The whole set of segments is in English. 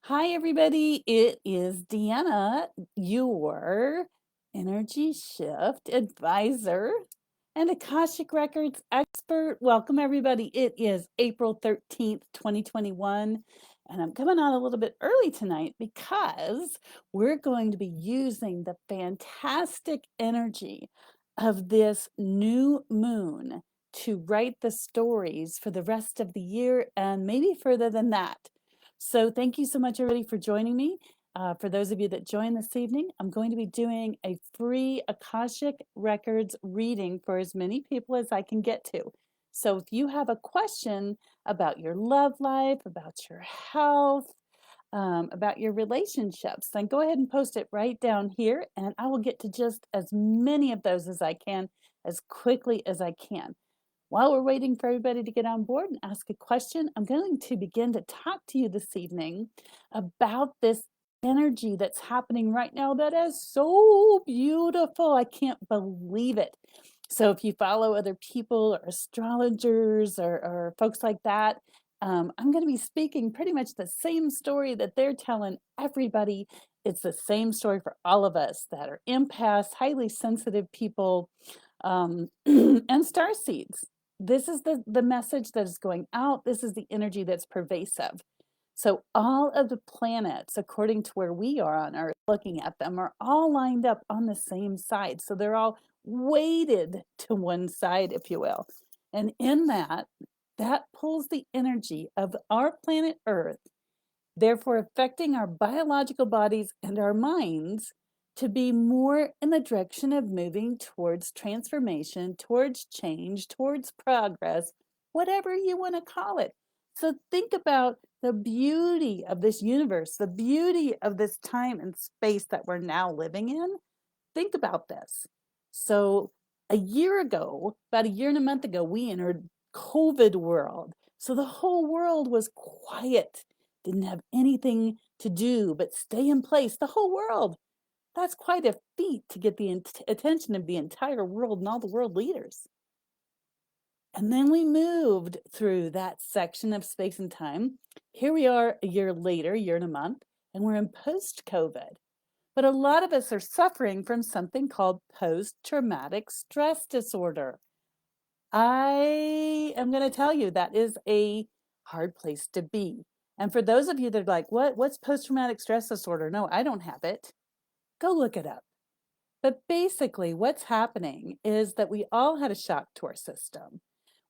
Hi, everybody. It is Deanna, your energy shift advisor and Akashic Records expert. Welcome, everybody. It is April 13th, 2021, and I'm coming on a little bit early tonight because we're going to be using the fantastic energy of this new moon to write the stories for the rest of the year and maybe further than that. So thank you so much, everybody, for joining me. For those of you that joined this evening, I'm going to be doing a free Akashic Records reading for as many people as I can get to. So if you have a question about your love life, about your health, about your relationships, then go ahead and post it right down here, and I will get to just as many of those as I can, as quickly as I can. While we're waiting for everybody to get on board and ask a question, I'm going to begin to talk to you this evening about this energy that's happening right now that is so beautiful. I can't believe it. So if you follow other people or astrologers or folks like that, I'm going to be speaking pretty much the same story that they're telling everybody. It's the same story for all of us that are empaths, highly sensitive people, and star seeds. This is the message that is going out. This is the energy that's pervasive. So all of the planets, according to where we are on Earth, looking at them, are all lined up on the same side. So they're all weighted to one side, if you will. And in that pulls the energy of our planet Earth, therefore affecting our biological bodies and our minds to be more in the direction of moving towards transformation, towards change, towards progress, whatever you want to call it. So think about the beauty of this universe, the beauty of this time and space that we're now living in. Think about this. So a year ago, about a year and a month ago, we entered COVID world. So the whole world was quiet, didn't have anything to do but stay in place. The whole world. That's quite a feat to get the attention of the entire world and all the world leaders. And then we moved through that section of space and time. Here we are a year later, a year and a month, and we're in post-COVID. But a lot of us are suffering from something called post-traumatic stress disorder. I am going to tell you that is a hard place to be. And for those of you that are like, what's post-traumatic stress disorder? No, I don't have it. Go look it up. But basically, what's happening is that we all had a shock to our system.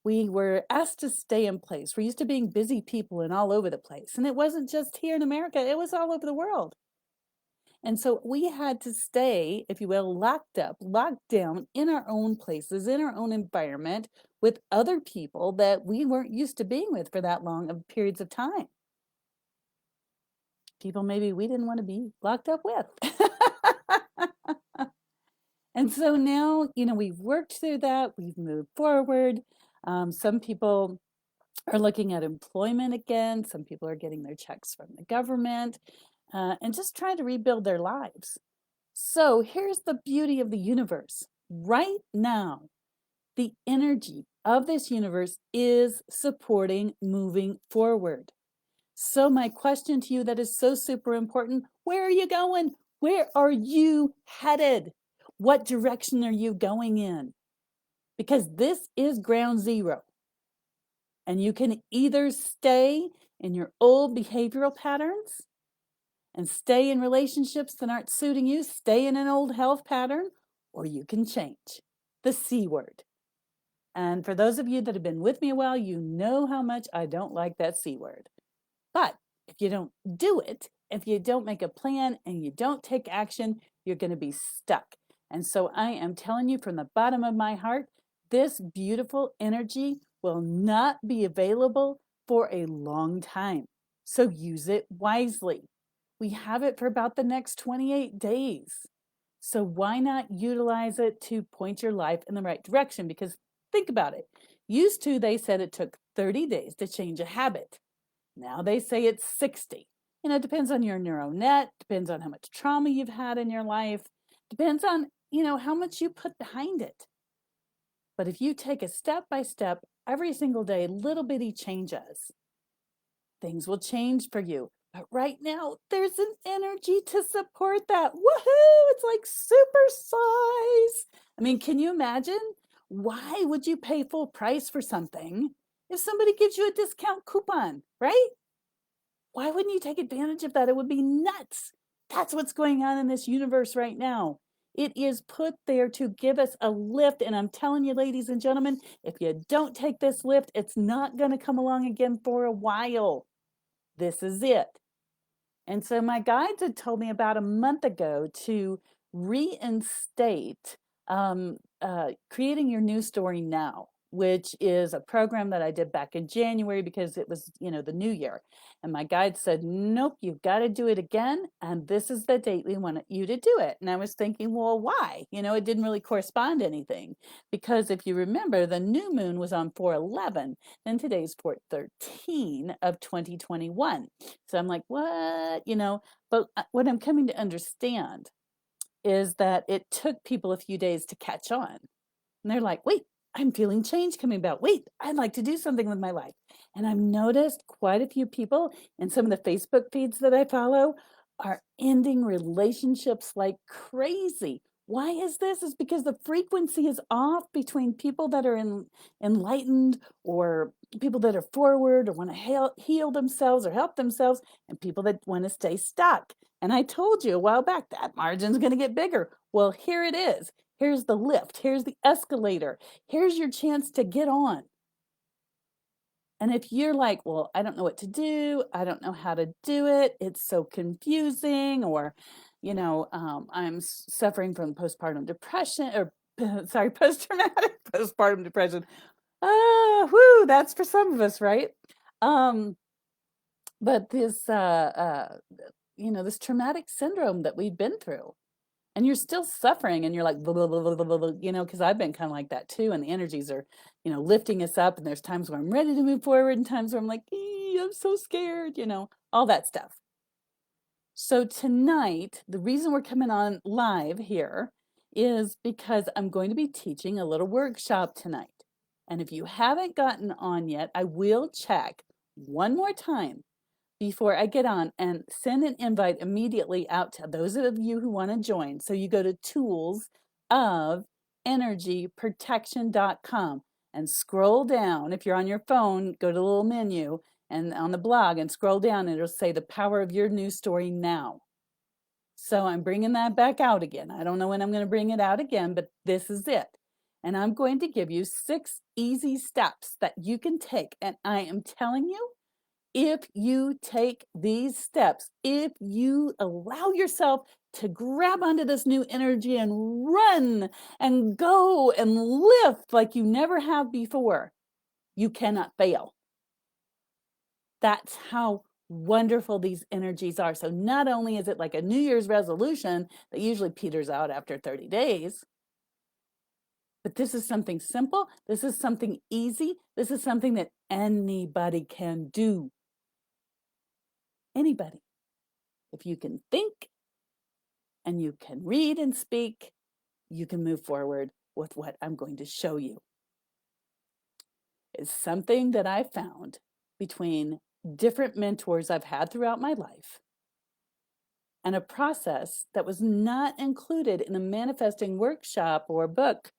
We were asked to stay in place. We're used to being busy people and all over the place. And it wasn't just here in America, it was all over the world. And so we had to stay, if you will, locked up, locked down in our own places, in our own environment with other people that we weren't used to being with for that long of periods of time. People maybe we didn't want to be locked up with. And so now, we've worked through that, we've moved forward. Some people are looking at employment again, some people are getting their checks from the government, and just trying to rebuild their lives. So here's the beauty of the universe. Right now, the energy of this universe is supporting moving forward. So my question to you that is so super important, where are you going? Where are you headed? What direction are you going in? Because this is ground zero. And you can either stay in your old behavioral patterns and stay in relationships that aren't suiting you, stay in an old health pattern, or you can change. The C word. And for those of you that have been with me a while, you know how much I don't like that C word. But if you don't do it, if you don't make a plan and you don't take action, you're going to be stuck. And so I am telling you from the bottom of my heart, this beautiful energy will not be available for a long time. So use it wisely. We have it for about the next 28 days. So why not utilize it to point your life in the right direction? Because think about it. Used to, they said it took 30 days to change a habit. Now they say it's 60. It depends on your neural net, depends on how much trauma you've had in your life, depends on, how much you put behind it. But if you take a step by step, every single day, little bitty changes, things will change for you. But right now, there's an energy to support that. Woohoo! It's like super size. I mean, can you imagine? Why would you pay full price for something if somebody gives you a discount coupon, right? Why wouldn't you take advantage of that? It would be nuts. That's what's going on in this universe right now. It is put there to give us a lift. And I'm telling you, ladies and gentlemen, if you don't take this lift, it's not going to come along again for a while. This is it. And so my guides had told me about a month ago to reinstate creating your new story now, which is a program that I did back in January because it was, the new year. And my guide said, nope, you've got to do it again. And this is the date we want you to do it. And I was thinking, well, why? It didn't really correspond to anything because if you remember, the new moon was on 4/11 and today's 4/13 of 2021. So I'm like, what? But what I'm coming to understand is that it took people a few days to catch on. And they're like, wait, I'm feeling change coming about. Wait, I'd like to do something with my life. And I've noticed quite a few people in some of the Facebook feeds that I follow are ending relationships like crazy. Why is this? Is because the frequency is off between people that are enlightened or people that are forward or want to heal themselves or help themselves and people that want to stay stuck. And I told you a while back that margin's going to get bigger. Well, here it is. Here's the lift. Here's the escalator. Here's your chance to get on. And if you're like, well, I don't know what to do, I don't know how to do it, it's so confusing, or, I'm suffering from postpartum depression, or sorry, post-traumatic postpartum depression. That's for some of us, right? But this, this traumatic syndrome that we've been through. And you're still suffering and you're like, blah, blah, blah, blah, blah, blah, because I've been kind of like that too. And the energies are, lifting us up. And there's times where I'm ready to move forward and times where I'm like, I'm so scared, all that stuff. So tonight, the reason we're coming on live here is because I'm going to be teaching a little workshop tonight. And if you haven't gotten on yet, I will check one more time before I get on and send an invite immediately out to those of you who want to join. So you go to toolsofenergyprotection.com and scroll down. If you're on your phone, go to the little menu and on the blog and scroll down and it'll say the power of your new story now. So I'm bringing that back out again. I don't know when I'm going to bring it out again, but this is it. And I'm going to give you 6 easy steps that you can take. And I am telling you, if you take these steps, if you allow yourself to grab onto this new energy and run and go and lift like you never have before, you cannot fail. That's how wonderful these energies are. So not only is it like a New Year's resolution that usually peters out after 30 days, but this is something simple. This is something easy. This is something that anybody can do. Anybody. If you can think and you can read and speak, you can move forward with what I'm going to show you. It's something that I found between different mentors I've had throughout my life and a process that was not included in a manifesting workshop or book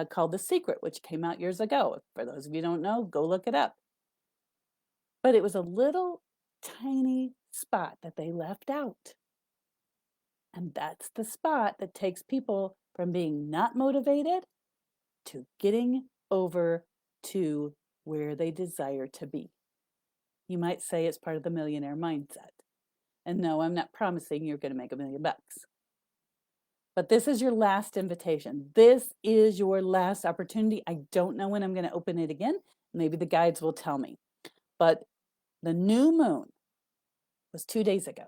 called The Secret, which came out years ago. For those of you who don't know, go look it up. But it was a little tiny spot that they left out. And that's the spot that takes people from being not motivated to getting over to where they desire to be. You might say it's part of the millionaire mindset. And no, I'm not promising you're going to make $1 million. But this is your last invitation. This is your last opportunity. I don't know when I'm going to open it again. Maybe the guides will tell me. But the new moon was 2 days ago.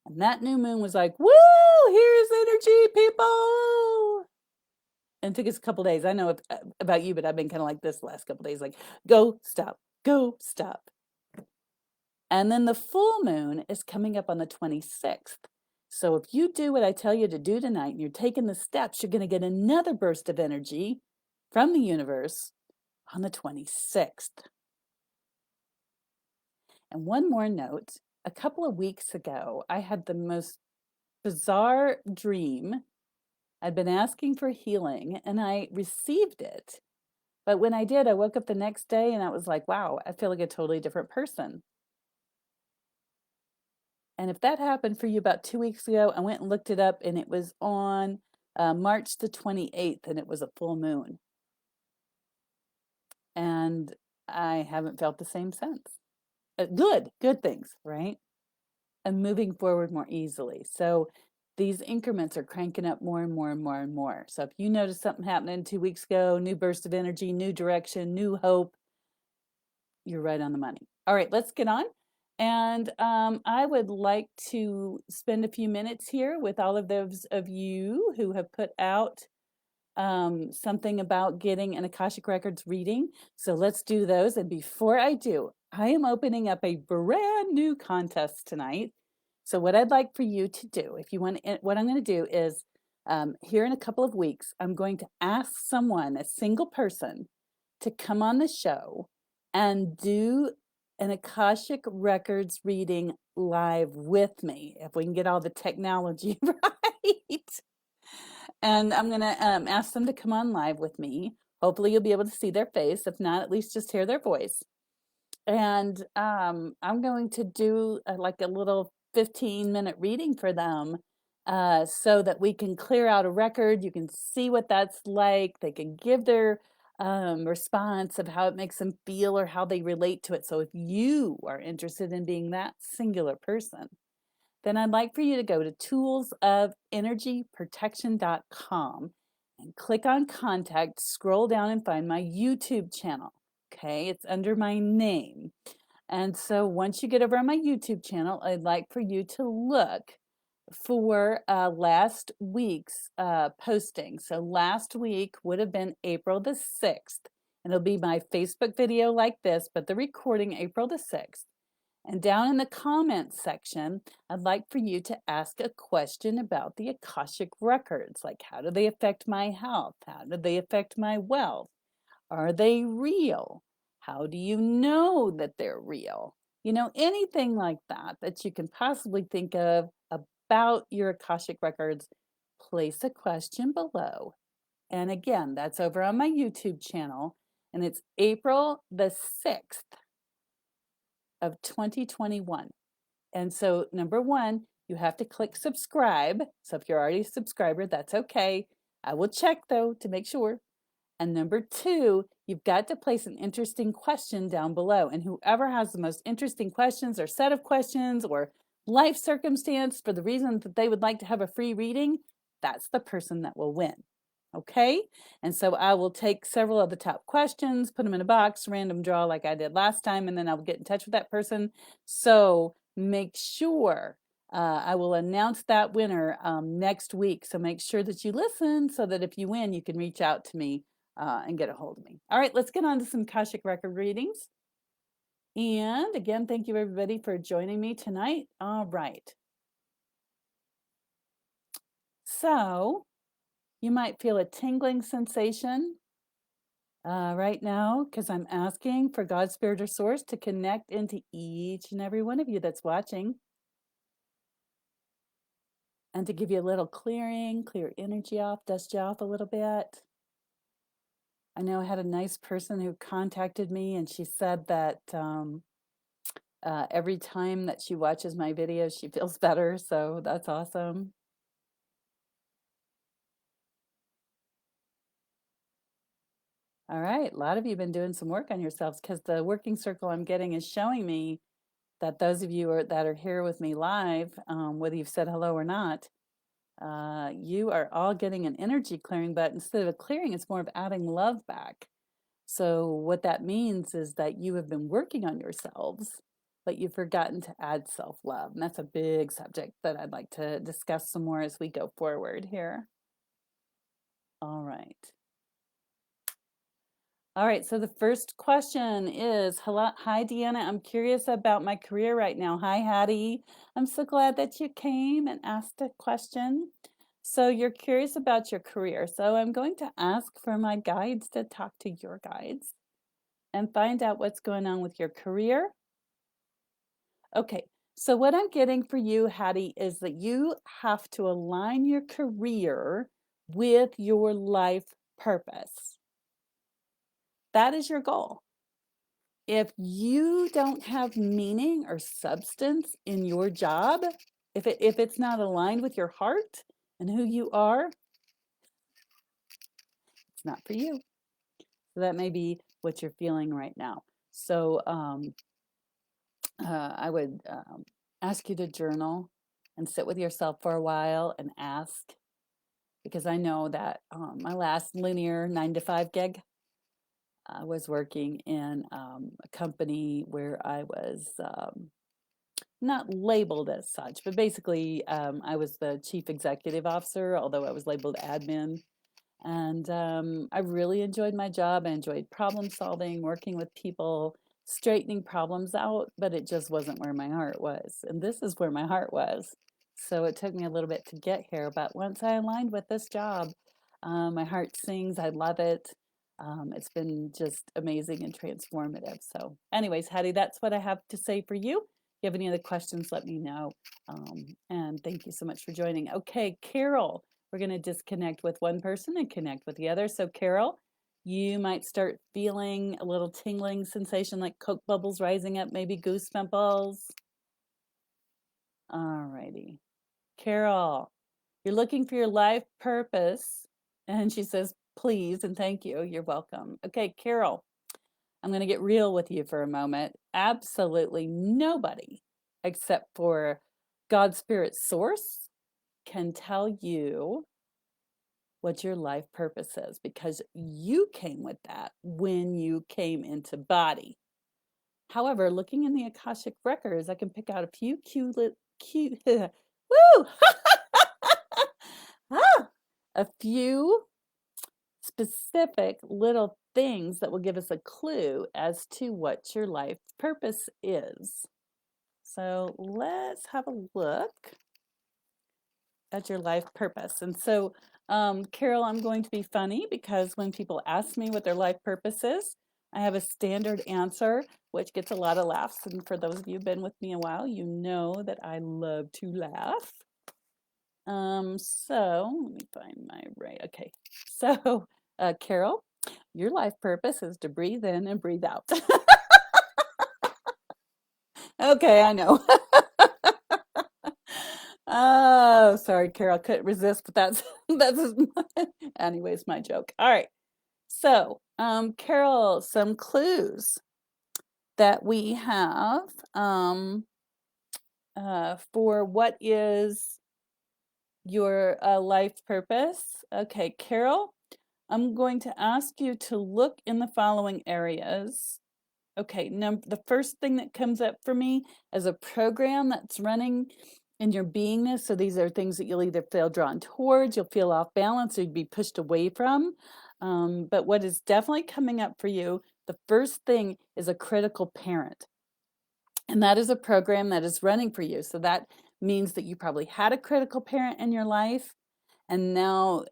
And that new moon was like, woo, here's energy, people. And it took us a couple days. I know about you, but I've been kind of like this the last couple days, like, go, stop, go, stop. And then the full moon is coming up on the 26th. So if you do what I tell you to do tonight and you're taking the steps, you're going to get another burst of energy from the universe on the 26th. And one more note, a couple of weeks ago, I had the most bizarre dream. I'd been asking for healing and I received it. But when I did, I woke up the next day and I was like, wow, I feel like a totally different person. And if that happened for you about 2 weeks ago, I went and looked it up and it was on March the 28th and it was a full moon. And I haven't felt the same since. Good things, right? And moving forward more easily. So these increments are cranking up more and more and more and more. So if you notice something happening 2 weeks ago, new burst of energy, new direction, new hope, you're right on the money. All right, let's get on. And I would like to spend a few minutes here with all of those of you who have put out something about getting an Akashic Records reading. So let's do those. And before I do, I am opening up a brand new contest tonight. So what I'd like for you to do, if you want, what I'm going to do is here in a couple of weeks, I'm going to ask someone, a single person, to come on the show and do an Akashic Records reading live with me, if we can get all the technology right. And I'm going to ask them to come on live with me. Hopefully, you'll be able to see their face. If not, at least just hear their voice. And I'm going to do like a little 15-minute reading for them so that we can clear out a record. You can see what that's like. They can give their response of how it makes them feel or how they relate to it. So if you are interested in being that singular person, then I'd like for you to go to toolsofenergyprotection.com and click on contact, scroll down and find my YouTube channel. Okay, it's under my name. And so once you get over on my YouTube channel, I'd like for you to look for last week's posting. So last week would have been April the 6th. And it'll be my Facebook video like this, but the recording April the 6th. And down in the comments section, I'd like for you to ask a question about the Akashic Records, like how do they affect my health? How do they affect my wealth? Are they real? How do you know that they're real? You know, anything like that that you can possibly think of about your Akashic Records, place a question below. And again, that's over on my YouTube channel, and it's April the 6th of 2021. And so number one, you have to click subscribe. So if you're already a subscriber, that's okay. I will check though to make sure. And number two, you've got to place an interesting question down below. And whoever has the most interesting questions or set of questions or life circumstance for the reason that they would like to have a free reading, that's the person that will win. Okay? And so I will take several of the top questions, put them in a box, random draw like I did last time, and then I will get in touch with that person. So make sure I will announce that winner next week. So make sure that you listen so that if you win, you can reach out to me and get a hold of me. All right, let's get on to some Akashic Record readings. And again, thank you everybody for joining me tonight. All right. So you might feel a tingling sensation right now because I'm asking for God's Spirit or Source to connect into each and every one of you that's watching. And to give you a little clearing, clear energy off, dust you off a little bit. I know I had a nice person who contacted me and she said that every time that she watches my videos, she feels better. So that's awesome. All right. A lot of you have been doing some work on yourselves because the working circle I'm getting is showing me that those of you that are here with me live, whether you've said hello or not, you are all getting an energy clearing, but instead of a clearing, it's more of adding love back. So what that means is that you have been working on yourselves, but you've forgotten to add self-love. And that's a big subject that I'd like to discuss some more as we go forward here. All right. All right, so the first question is, hello, hi, Deanna. I'm curious about my career right now. Hi, Hattie. I'm so glad that you came and asked a question. So you're curious about your career. So I'm going to ask for my guides to talk to your guides and find out what's going on with your career. Okay, So what I'm getting for you, Hattie, is that you have to align your career with your life purpose. That is your goal. If you don't have meaning or substance in your job, if it's not aligned with your heart and who you are, it's not for you. So that may be what you're feeling right now. So I would ask you to journal and sit with yourself for a while and ask, because I know that my last linear 9 to 5 gig, I was working in a company where I was not labeled as such, but basically I was the chief executive officer, although I was labeled admin. And I really enjoyed my job. I enjoyed problem solving, working with people, straightening problems out, but it just wasn't where my heart was. And this is where my heart was. So it took me a little bit to get here. But once I aligned with this job, my heart sings. I love it. It's been just amazing and transformative. So, anyways, Hattie, that's what I have to say for you. If you have any other questions, let me know. And thank you so much for joining. Okay, Carol. We're going to disconnect with one person and connect with the other. So, Carol, you might start feeling a little tingling sensation like Coke bubbles rising up, maybe goosebumps. All righty. Carol, you're looking for your life purpose. And she says, please and thank you. You're welcome. Okay, Carol, I'm going to get real with you for a moment. Absolutely nobody except for God's Spirit Source can tell you what your life purpose is, because you came with that when you came into body. However, looking in the Akashic records, I can pick out a few cute woo! A few specific little things that will give us a clue as to what your life purpose is. So let's have a look at your life purpose. And so, Carol, I'm going to be funny because when people ask me what their life purpose is, I have a standard answer, which gets a lot of laughs. And for those of you who've been with me a while, you know that I love to laugh. So let me find my right. Okay. So, Carol, your life purpose is to breathe in and breathe out. Okay, I know. Oh, sorry, Carol, couldn't resist, but that's anyways my joke. All right. So, Carol, some clues that we have for what is your life purpose. Okay, Carol, I'm going to ask you to look in the following areas. Okay, the first thing that comes up for me is a program that's running in your beingness. So these are things that you'll either feel drawn towards, you'll feel off balance, or you'd be pushed away from. But what is definitely coming up for you, the first thing is a critical parent. And that is a program that is running for you. So that means that you probably had a critical parent in your life. And now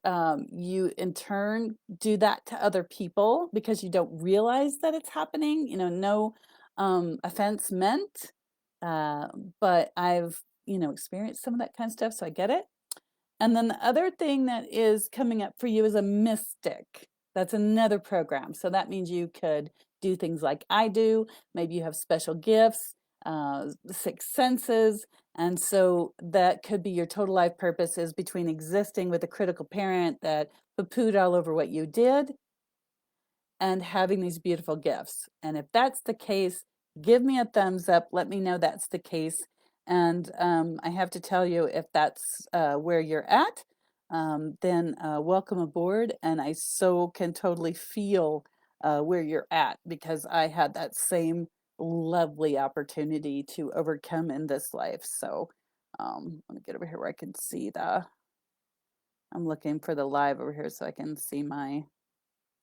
you in turn do that to other people because you don't realize that it's happening. You know, no offense meant, but I've, experienced some of that kind of stuff. So I get it. And then the other thing that is coming up for you is a mystic. That's another program. So that means you could do things like I do. Maybe you have special gifts, sixth senses. And so that could be your total life purpose is between existing with a critical parent that poo-pooed all over what you did and having these beautiful gifts. And if that's the case, give me a thumbs up. Let me know that's the case. And I have to tell you, if that's where you're at, then welcome aboard. And I so can totally feel where you're at because I had that same lovely opportunity to overcome in this life. So let me get over here where I can see I'm looking for the live over here so I can see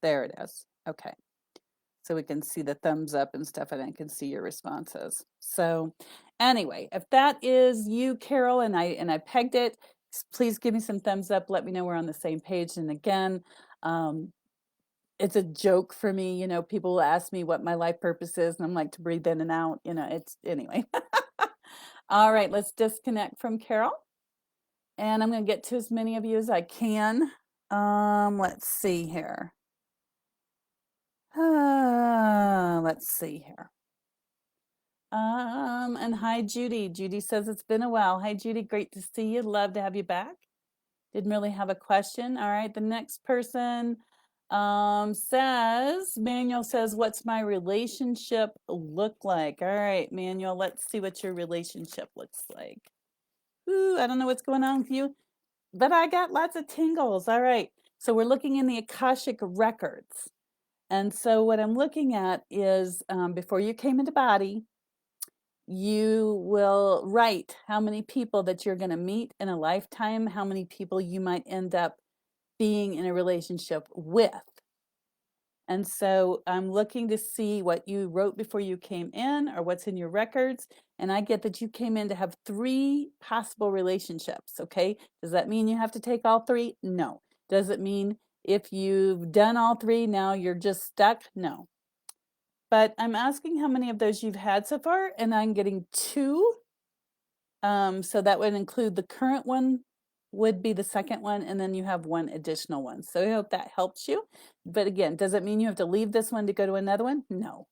there it is. Okay. So we can see the thumbs up and stuff, and I can see your responses. So anyway, if that is you, Carol, and I pegged it, please give me some thumbs up. Let me know we're on the same page. And again, it's a joke for me. People will ask me what my life purpose is, and I'm like, to breathe in and out. It's anyway. All right, let's disconnect from Carol. And I'm going to get to as many of you as I can. Let's see here. Let's see here. And hi, Judy. Judy says it's been a while. Hi, Judy. Great to see you. Love to have you back. Didn't really have a question. All right, the next person says, Manuel says, what's my relationship look like? All right, Manuel, let's see what your relationship looks like. Ooh, I don't know what's going on with you, but I got lots of tingles. All right, so we're looking in the Akashic records. And so what I'm looking at is before you came into body, you will write how many people that you're going to meet in a lifetime, how many people you might end up being in a relationship with. And so I'm looking to see what you wrote before you came in or what's in your records. And I get that you came in to have 3 possible relationships. Okay. Does that mean you have to take all 3? No. Does it mean if you've done all 3, now you're just stuck? No. But I'm asking how many of those you've had so far, and I'm getting 2. So that would include the current one would be the second one, and then you have 1 additional one. So I hope that helps you. But again, does it mean you have to leave this one to go to another one? No.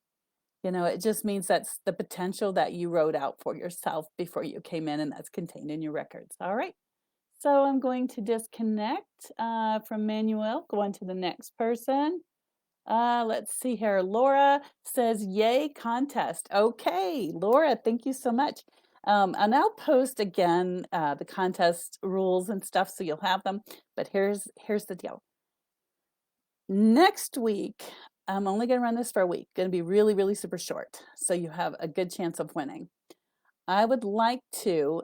You know, it just means that's the potential that you wrote out for yourself before you came in, and that's contained in your records. All right. So I'm going to disconnect from Manuel, go on to the next person. Let's see here. Laura says, yay, contest. Okay, Laura, thank you so much. And I'll post again the contest rules and stuff so you'll have them. But here's the deal. Next week, I'm only going to run this for a week. Going to be really, really super short. So you have a good chance of winning. I would like to,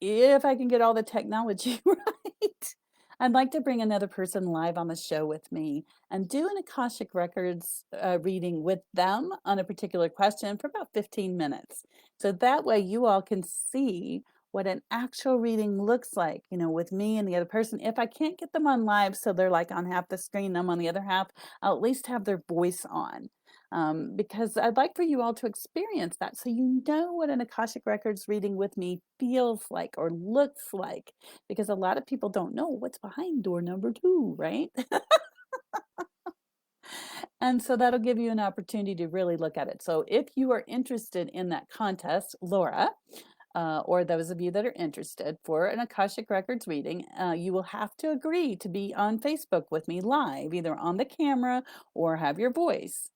if I can get all the technology right, I'd like to bring another person live on the show with me and do an Akashic Records reading with them on a particular question for about 15 minutes. So that way you all can see what an actual reading looks like, you know, with me and the other person. If I can't get them on live, so they're like on half the screen, I'm on the other half, I'll at least have their voice on. Because I'd like for you all to experience that so you know what an Akashic Records reading with me feels like or looks like, because a lot of people don't know what's behind door number 2, right? And so that'll give you an opportunity to really look at it. So if you are interested in that contest, Laura, or those of you that are interested for an Akashic Records reading, you will have to agree to be on Facebook with me live, either on the camera or have your voice.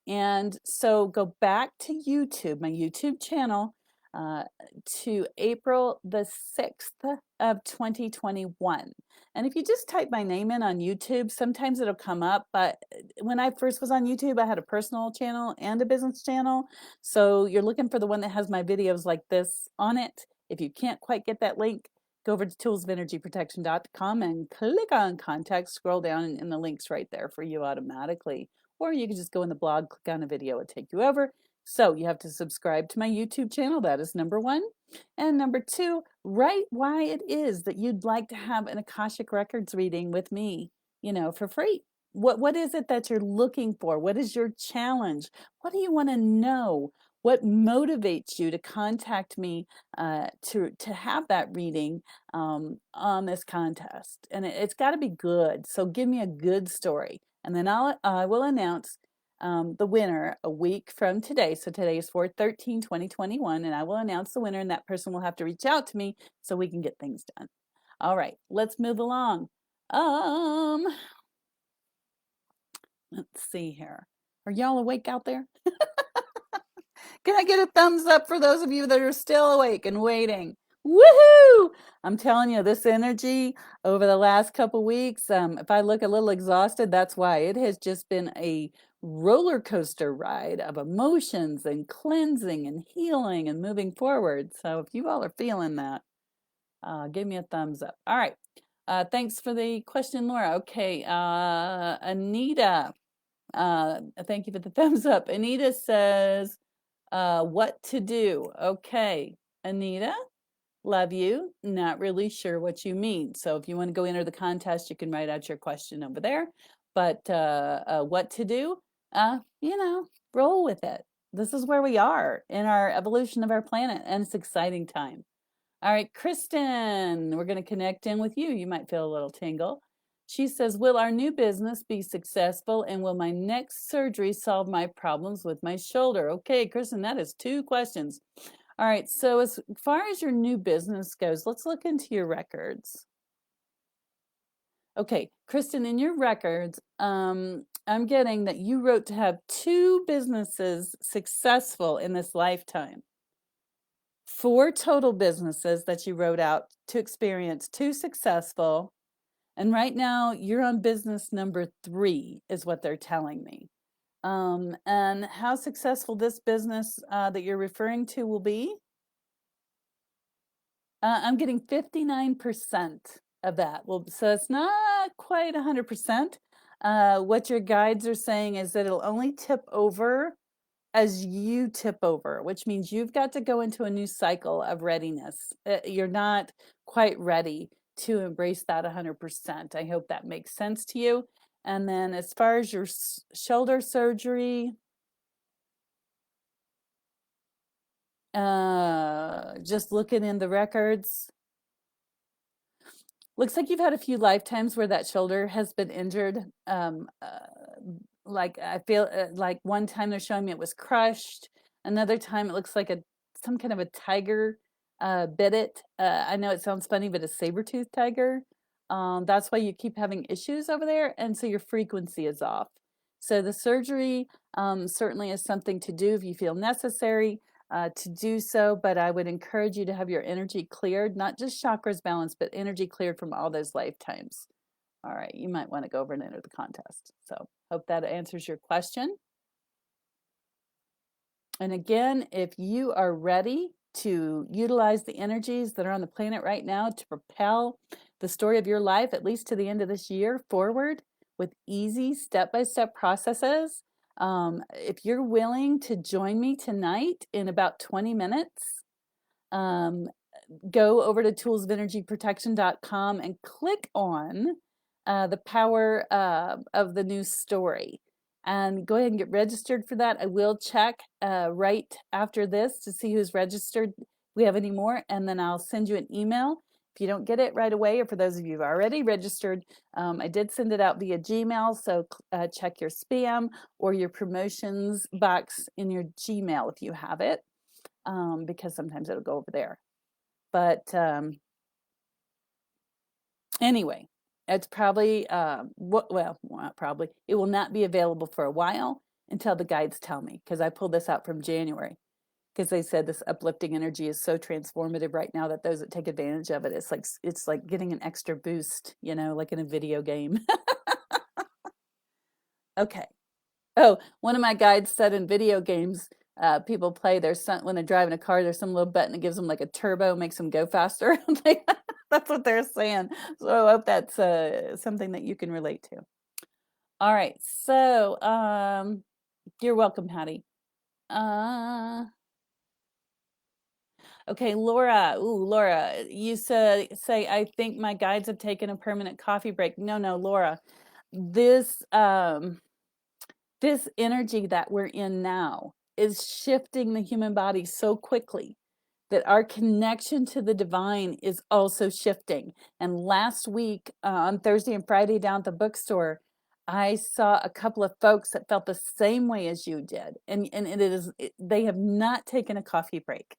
And so go back to YouTube, my YouTube channel, to April the 6th of 2021. And if you just type my name in on YouTube, sometimes it'll come up. But when I first was on YouTube, I had a personal channel and a business channel. So you're looking for the one that has my videos like this on it. If you can't quite get that link, go over to toolsofenergyprotection.com and click on contact, scroll down, and the link's right there for you automatically. Or you can just go in the blog, click on a video, it'll take you over. So you have to subscribe to my YouTube channel. That is number 1. And number 2, write why it is that you'd like to have an Akashic Records reading with me, you know, for free. What is it that you're looking for? What is your challenge? What do you want to know? What motivates you to contact me to have that reading on this contest? And it's got to be good. So give me a good story. And then I will announce the winner a week from today. So today is 4/13/2021, and I will announce the winner, and that person will have to reach out to me so we can get things done. All right, let's move along. Let's see here. Are y'all awake out there? Can I get a thumbs up for those of you that are still awake and waiting? Woohoo! I'm telling you, this energy over the last couple weeks, if I look a little exhausted, that's why. It has just been a roller coaster ride of emotions and cleansing and healing and moving forward. So if you all are feeling that, give me a thumbs up. All right. Thanks for the question, Laura. Okay. Anita, thank you for the thumbs up. Anita says, what to do. Okay, Anita, love you. Not really sure what you mean. So if you want to go enter the contest, you can write out your question over there. But what to do? You know, roll with it. This is where we are in our evolution of our planet, and it's exciting time. All right, Kristen, we're going to connect in with you. You might feel a little tingle. She says, will our new business be successful and will my next surgery solve my problems with my shoulder? Okay, Kristen, that is 2 questions. All right, so as far as your new business goes, let's look into your records. Okay, Kristen, in your records, I'm getting that you wrote to have 2 businesses successful in this lifetime. 4 total businesses that you wrote out to experience 2 successful. And right now you're on business number 3 is what they're telling me. And how successful this business that you're referring to will be? I'm getting 59% of that. Well, so it's not quite 100%. What your guides are saying is that it'll only tip over as you tip over, which means you've got to go into a new cycle of readiness. You're not quite ready to embrace that 100%. I hope that makes sense to you. And then as far as your shoulder surgery, just looking in the records, looks like you've had a few lifetimes where that shoulder has been injured. Like I feel like one time they're showing me it was crushed. Another time it looks like some kind of a tiger bit it. I know it sounds funny, but a saber-toothed tiger. That's why you keep having issues over there, and so your frequency is off. So the surgery certainly is something to do if you feel necessary to do so, but I would encourage you to have your energy cleared, not just chakras balanced, but energy cleared from all those lifetimes. All right, you might want to go over and enter the contest. So hope that answers your question. And again, if you are ready to utilize the energies that are on the planet right now to propel the story of your life, at least to the end of this year, forward with easy step-by-step processes, if you're willing to join me tonight in about 20 minutes, um, go over to toolsofelnergyprotection.com and click on the power of the new story and go ahead and get registered for that. I will check right after this to see who's registered. If we have any more, and then I'll send you an email. If you don't get it right away, or for those of you who've already registered, I did send it out via Gmail, so check your spam or your promotions box in your Gmail if you have it, because sometimes it'll go over there. But anyway, it's probably, not probably, it will not be available for a while until the guides tell me, because I pulled this out from January, because they said this uplifting energy is so transformative right now that those that take advantage of it, it's like getting an extra boost, like in a video game. Okay. Oh, one of my guides said in video games, people play, when they're driving a car, there's some little button that gives them like a turbo, makes them go faster. That's what they're saying. So I hope that's something that you can relate to. All right, so you're welcome, Patty. Okay, Laura. Ooh, Laura, you say I think my guides have taken a permanent coffee break. No, Laura. This this energy that we're in now is shifting the human body so quickly that our connection to the divine is also shifting. And last week on Thursday and Friday down at the bookstore, I saw a couple of folks that felt the same way as you did. And they have not taken a coffee break.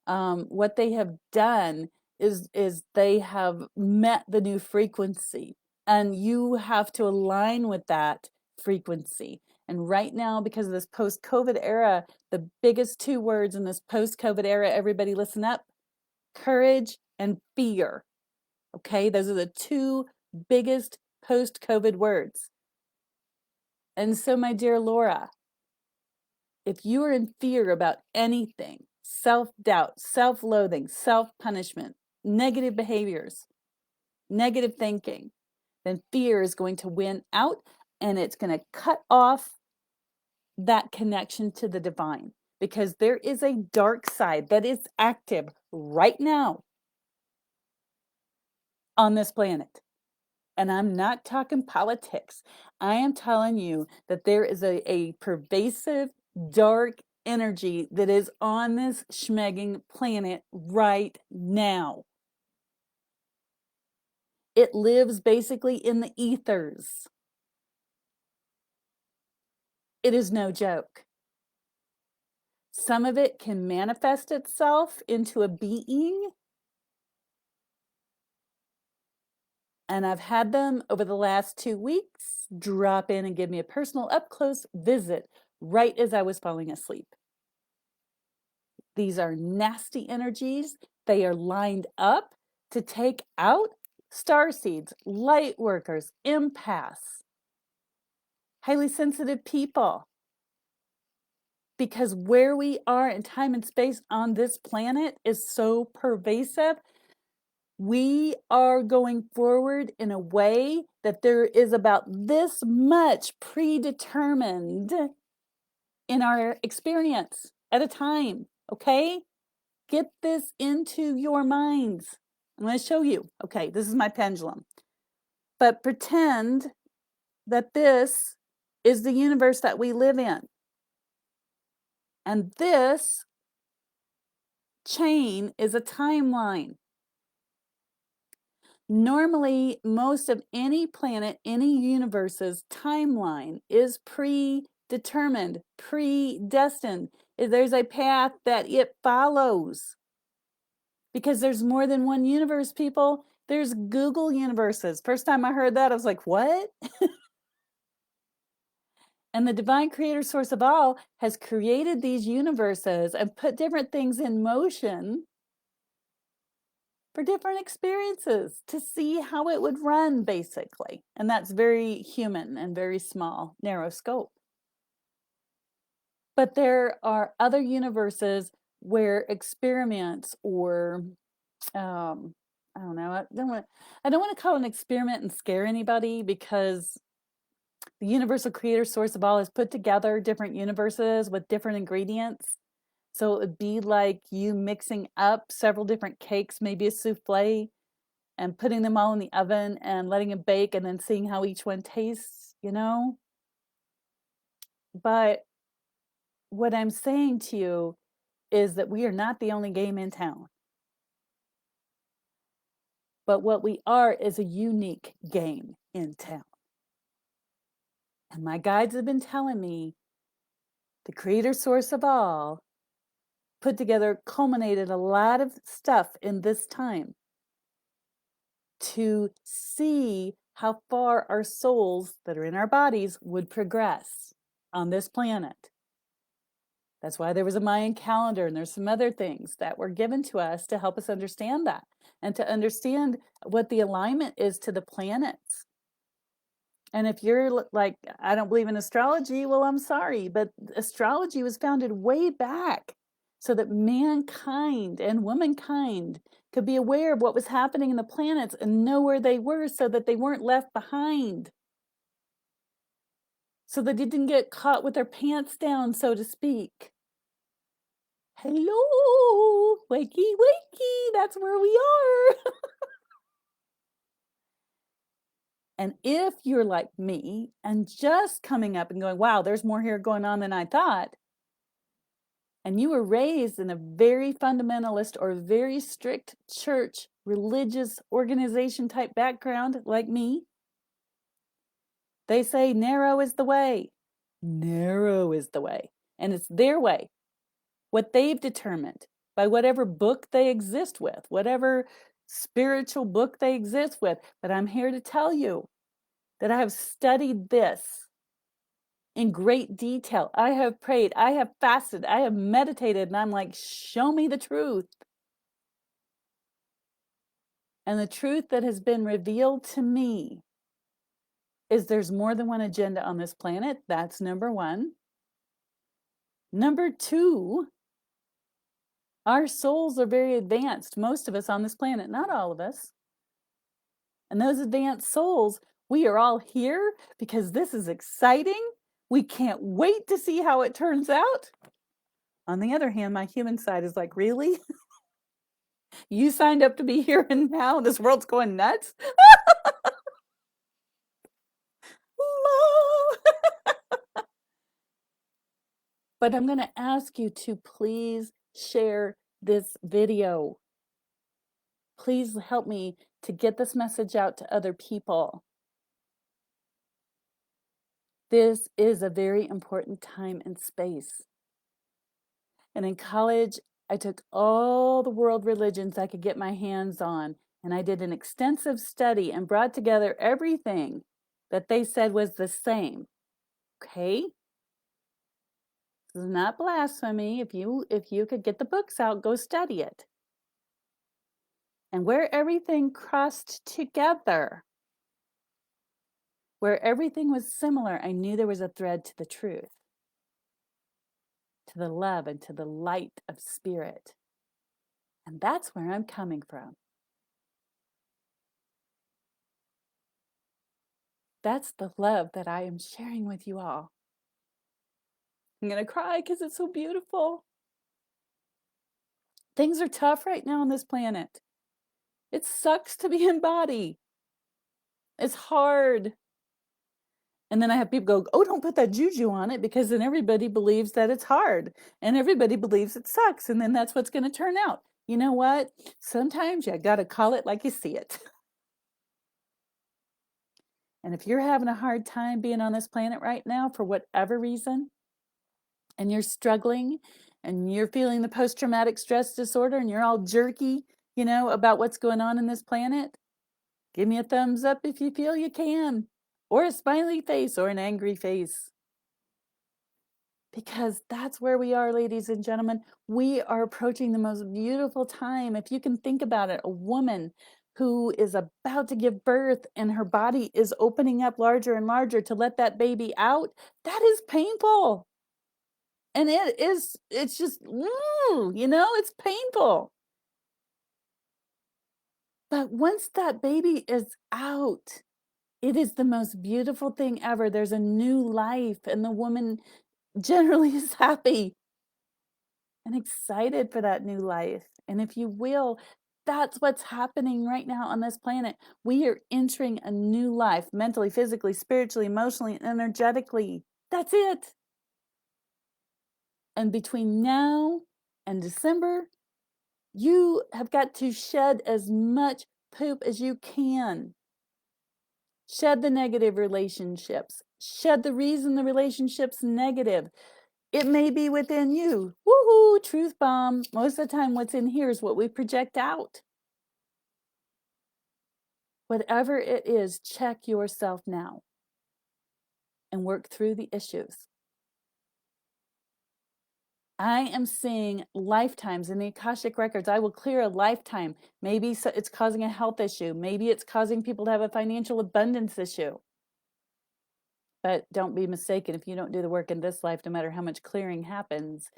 What they have done is they have met the new frequency, and you have to align with that frequency. And right now, because of this post-COVID era, the biggest 2 words in this post-COVID era, everybody listen up: courage and fear. Okay, those are the 2 biggest post-COVID words. And so, my dear Laura, if you are in fear about anything, self-doubt, self-loathing, self-punishment, negative behaviors, negative thinking, then fear is going to win out, and it's going to cut off that connection to the divine, because there is a dark side that is active right now on this planet. And I'm not talking politics. I am telling you that there is a pervasive dark energy that is on this schmegging planet right now. It lives basically in the ethers. It is no joke. Some of it can manifest itself into a being. And I've had them over the last 2 weeks drop in and give me a personal up close visit right as I was falling asleep. These are nasty energies. They are lined up to take out star seeds, light workers, empaths, highly sensitive people. Because where we are in time and space on this planet is so pervasive, we are going forward in a way that there is about this much predetermined in our experience at a time, okay? Get this into your minds. I'm going to show you. Okay, this is my pendulum. But pretend that this is the universe that we live in. And this chain is a timeline. Normally, most of any planet, any universe's timeline is predetermined, predestined. There's a path that it follows. Because there's more than one universe, people. There's Google universes. First time I heard that, I was like, what? And the divine creator source of all has created these universes and put different things in motion for different experiences to see how it would run, basically. And that's very human and very small, narrow scope. But there are other universes where experiments or I don't know. I don't want to call it an experiment and scare anybody, because the universal creator source of all has put together different universes with different ingredients. So it would be like you mixing up several different cakes, maybe a souffle, and putting them all in the oven and letting them bake and then seeing how each one tastes, you know? But what I'm saying to you is that we are not the only game in town. But what we are is a unique game in town. And my guides have been telling me the creator source of all put together, culminated a lot of stuff in this time to see how far our souls that are in our bodies would progress on this planet. That's why there was a Mayan calendar, and there's some other things that were given to us to help us understand that and to understand what the alignment is to the planets. And if you're like, I don't believe in astrology, well, I'm sorry, but astrology was founded way back so that mankind and womankind could be aware of what was happening in the planets and know where they were so that they weren't left behind. So that they didn't get caught with their pants down, so to speak. Hello, wakey, wakey, that's where we are. And if you're like me and just coming up and going, wow, there's more here going on than I thought, and you were raised in a very fundamentalist or very strict church, religious organization type background like me, they say narrow is the way. Narrow is the way. And it's their way. What they've determined by whatever book they exist with, whatever spiritual book they exist with. But I'm here to tell you that I have studied this in great detail. I have prayed, I have fasted, I have meditated, and I'm like, show me the truth. And the truth that has been revealed to me is there's more than one agenda on this planet. That's number one. Number two, our souls are very advanced, most of us on this planet, not all of us. And those advanced souls, we are all here because this is exciting. We can't wait to see how it turns out. On the other hand, my human side is like, really? You signed up to be here and now? This world's going nuts? But I'm going to ask you to please share this video. Please help me to get this message out to other people. This is a very important time and space. And in college, I took all the world religions I could get my hands on, and I did an extensive study and brought together everything that they said was the same. Okay? This is not blasphemy. If you could get the books out, go study it. And where everything crossed together, where everything was similar, I knew there was a thread to the truth, to the love, and to the light of spirit. And that's where I'm coming from. That's the love that I am sharing with you all. I'm going to cry because it's so beautiful. Things are tough right now on this planet. It sucks to be in body. It's hard. And then I have people go, oh, don't put that juju on it, because then everybody believes that it's hard and everybody believes it sucks. And then that's what's going to turn out. You know what? Sometimes you got to call it like you see it. And if you're having a hard time being on this planet right now for whatever reason, and you're struggling and you're feeling the post-traumatic stress disorder and you're all jerky, about what's going on in this planet, give me a thumbs up if you feel you can, or a smiley face or an angry face. Because that's where we are, ladies and gentlemen. We are approaching the most beautiful time. If you can think about it, a woman who is about to give birth and her body is opening up larger and larger to let that baby out, that is painful. And it's just, it's painful. But once that baby is out, it is the most beautiful thing ever. There's a new life, and the woman generally is happy and excited for that new life. And if you will, that's what's happening right now on this planet. We are entering a new life, mentally, physically, spiritually, emotionally, and energetically. That's it. And between now and December, you have got to shed as much poop as you can. Shed the negative relationships. Shed the reason the relationship's negative. It may be within you. Woohoo, truth bomb. Most of the time, what's in here is what we project out. Whatever it is, check yourself now and work through the issues. I am seeing lifetimes in the Akashic records. I will clear a lifetime. Maybe it's causing a health issue. Maybe it's causing people to have a financial abundance issue. But don't be mistaken. If you don't do the work in this life, no matter how much clearing happens,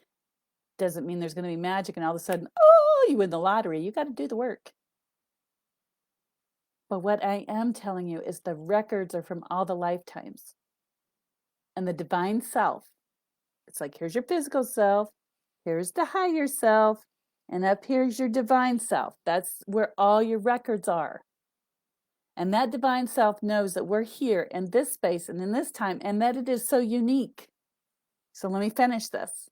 doesn't mean there's going to be magic and all of a sudden, oh, you win the lottery. You got to do the work. But what I am telling you is the records are from all the lifetimes. And the divine self, it's like, here's your physical self, here's the higher self, and up here's your divine self. That's where all your records are. And that divine self knows that we're here in this space and in this time, and that it is so unique. So let me finish this.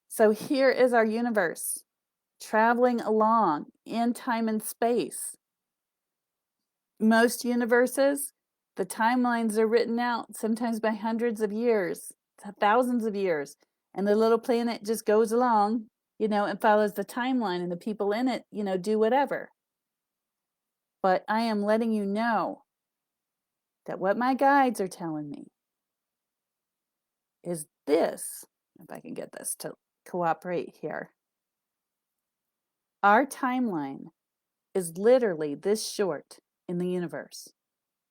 So here is our universe, traveling along in time and space. Most universes, the timelines are written out sometimes by hundreds of years, thousands of years. And the little planet just goes along, and follows the timeline, and the people in it, do whatever. But I am letting you know that what my guides are telling me is this, if I can get this to cooperate here. Our timeline is literally this short in the universe.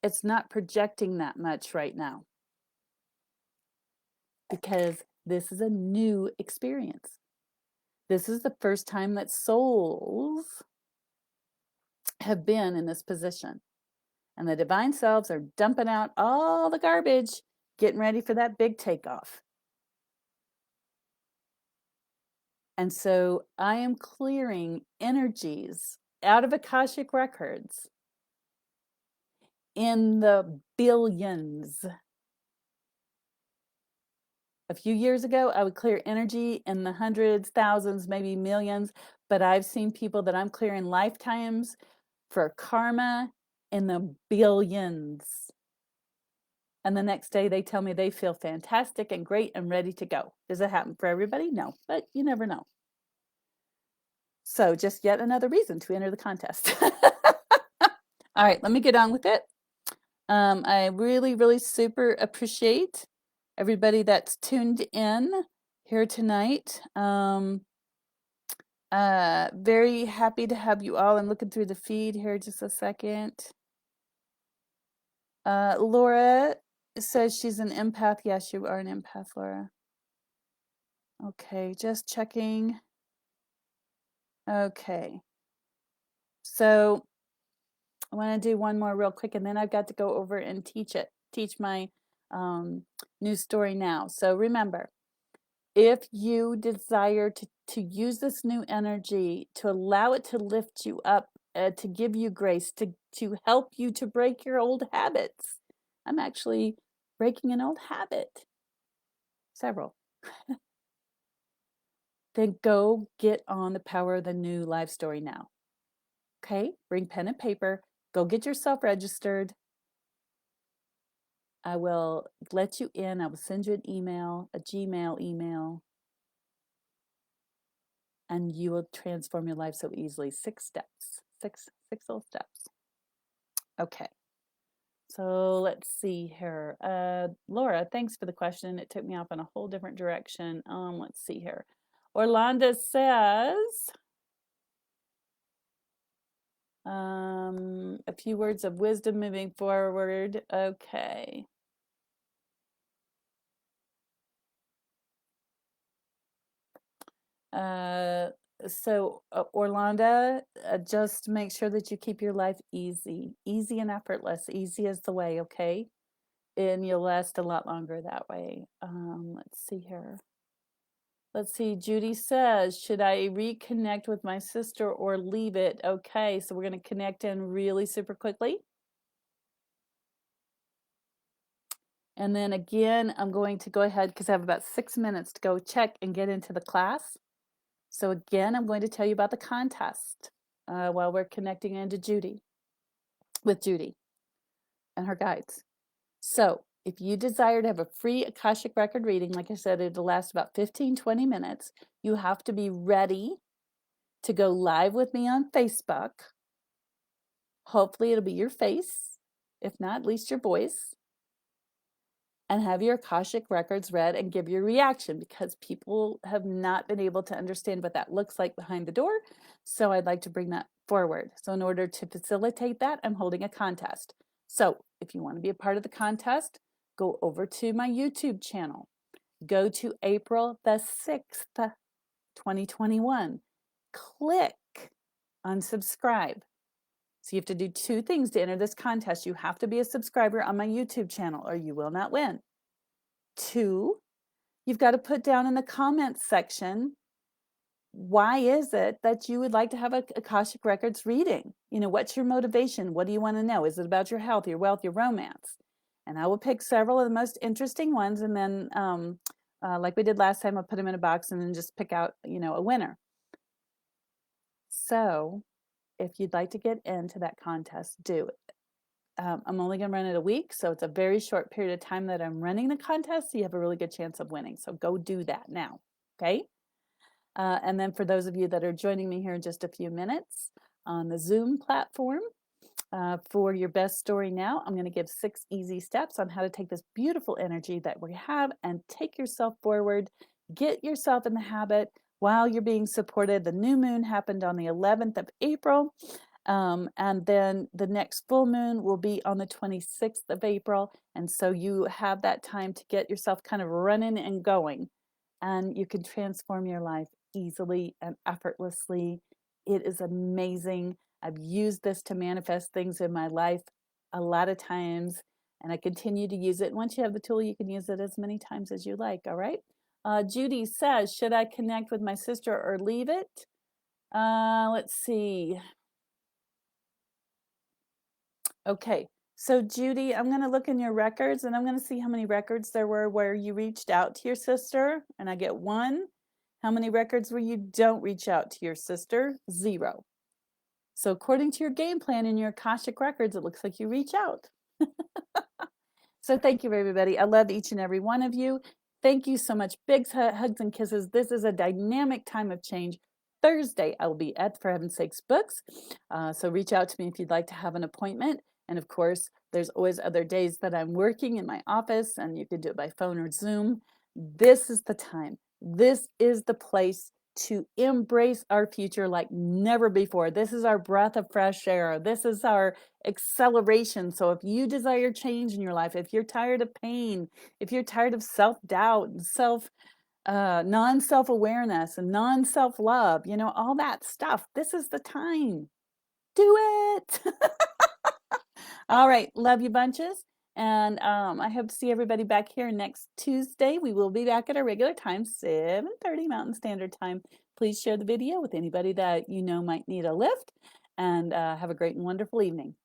It's not projecting that much right now because this is a new experience. This is the first time that souls have been in this position. And the divine selves are dumping out all the garbage, getting ready for that big takeoff. And so I am clearing energies out of Akashic records in the billions. A few years ago, I would clear energy in the hundreds, thousands, maybe millions, but I've seen people that I'm clearing lifetimes for karma in the billions. And the next day they tell me they feel fantastic and great and ready to go. Does it happen for everybody? No, but you never know. So just yet another reason to enter the contest. All right, let me get on with it. I really, really super appreciate everybody that's tuned in here tonight. Very happy to have you all. I'm looking through the feed here just a second. Laura says she's an empath. Yes, you are an empath, Laura. Okay, just checking. Okay. So I want to do one more real quick, and then I've got to go over and teach my new story now. So remember, if you desire to use this new energy, to allow it to lift you up, to give you grace, to help you to break your old habits. I'm actually breaking an old habit, several. Then go get on the Power of the New live story now. Okay, bring pen and paper, go get yourself registered. I will let you in. I will send you an email, a Gmail email, and you will transform your life so easily. 6 steps, six little steps. Okay. So let's see here. Laura, thanks for the question. It took me off in a whole different direction. Let's see here. Orlando says, a few words of wisdom moving forward. Okay. So Orlando, just make sure that you keep your life easy and effortless. Easy is the way, okay? And you'll last a lot longer that way. Let's see here. Let's see, Judy says, should I reconnect with my sister or leave it? Okay, so we're going to connect in really super quickly. And then again, I'm going to go ahead because I have about 6 minutes to go check and get into the class. So again, I'm going to tell you about the contest while we're connecting into with Judy and her guides. So if you desire to have a free Akashic record reading, like I said, it'll last about 15-20 minutes. You have to be ready to go live with me on Facebook. Hopefully it'll be your face, if not, at least your voice, and have your Akashic records read and give your reaction, because people have not been able to understand what that looks like behind the door. So I'd like to bring that forward. So in order to facilitate that, I'm holding a contest. So if you want to be a part of the contest, go over to my YouTube channel. Go to April the 6th, 2021. Click on subscribe. So you have to do 2 things to enter this contest. You have to be a subscriber on my YouTube channel or you will not win. 2, you've got to put down in the comments section, why is it that you would like to have a Akashic Records reading? You know, what's your motivation? What do you want to know? Is it about your health, your wealth, your romance? And I will pick several of the most interesting ones. And then, like we did last time, I'll put them in a box and then just pick out, you know, a winner. So if you'd like to get into that contest, do it. I'm only going to run it a week, so it's a very short period of time that I'm running the contest, so you have a really good chance of winning. So go do that now, okay? And then for those of you that are joining me here in just a few minutes on the Zoom platform, for your best story now, I'm going to give 6 easy steps on how to take this beautiful energy that we have and take yourself forward, get yourself in the habit while you're being supported. The new moon happened on the 11th of April. And then the next full moon will be on the 26th of April. And so you have that time to get yourself kind of running and going, and you can transform your life easily and effortlessly. It is amazing. I've used this to manifest things in my life a lot of times, and I continue to use it. Once you have the tool, you can use it as many times as you like, all right? Judy says, should I connect with my sister or leave it? Let's see. Okay, So Judy, I'm going to look in your records and I'm going to see how many records there were where you reached out to your sister, and I get 1. How many records where you don't reach out to your sister? 0. So according to your game plan in your Akashic records, it looks like you reach out. So thank you, everybody. I love each and every one of you. Thank you so much. Big hugs and kisses. This is a dynamic time of change. Thursday, I will be at For Heaven's Sakes Books. So reach out to me if you'd like to have an appointment. And of course, there's always other days that I'm working in my office, and you can do it by phone or Zoom. This is the time. This is the place to embrace our future like never before. This is our breath of fresh air. This is our acceleration. So if you desire change in your life, if you're tired of pain, if you're tired of self-doubt and non-self-awareness and non-self-love, you know, all that stuff, this is the time. Do it. All right. Love you bunches. And I hope to see everybody back here next Tuesday. We will be back at our regular time, 7:30 Mountain Standard Time. Please share the video with anybody that you know might need a lift, and have a great and wonderful evening.